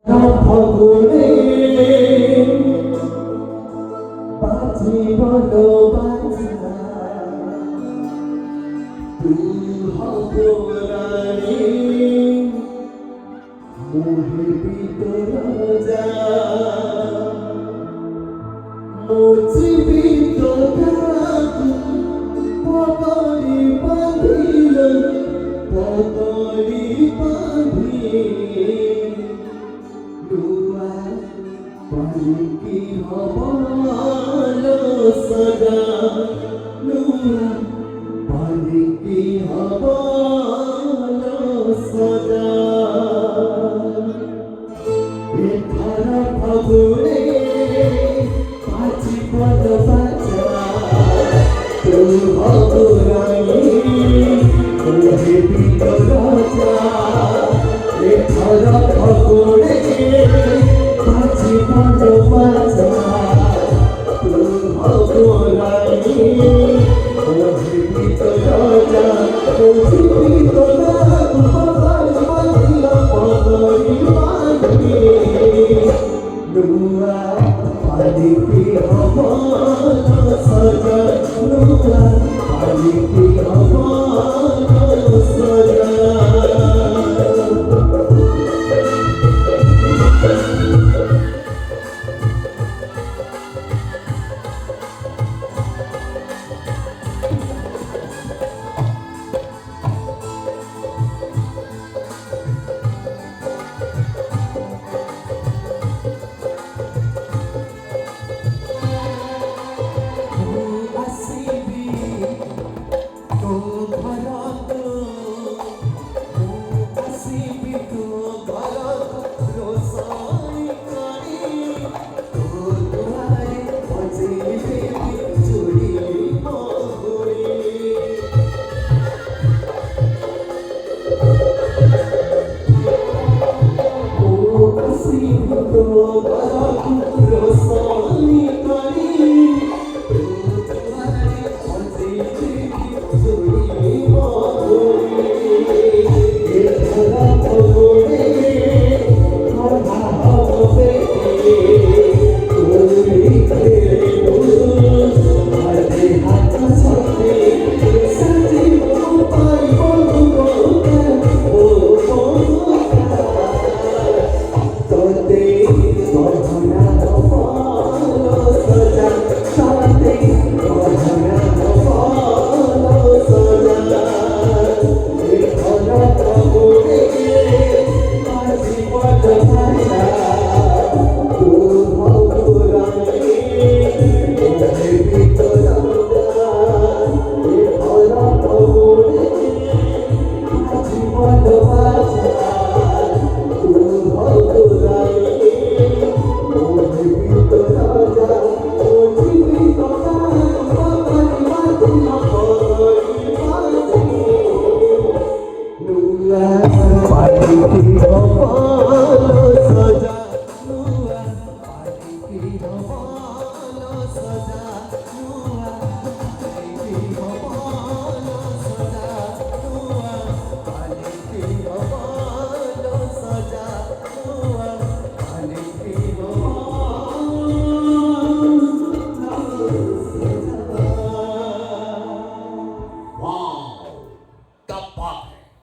ফাগুনে বাজি বলো বাজনা তুই হব রানী মোহে ভিতর যা মুছিবি তো পগড়ি বাঁধিল পগড়ি বাঁধি পালিকি হবল সদা নুরা পালিকি হবল সদা এখান ফাগুনে পাঁচি পদ বাজা তুই হব রানী মোহে ভিতর যা এখান ফাগুনে পাঁচি পদ বাজা তুই হব রানী মোহে ভিতর যা মুছিবি তো পগড়ি বাঁধিল পগড়ি বাঁধি নুরা পালিকি হবল সদা নুরা পালিকি হবল সদা পালিকি হবল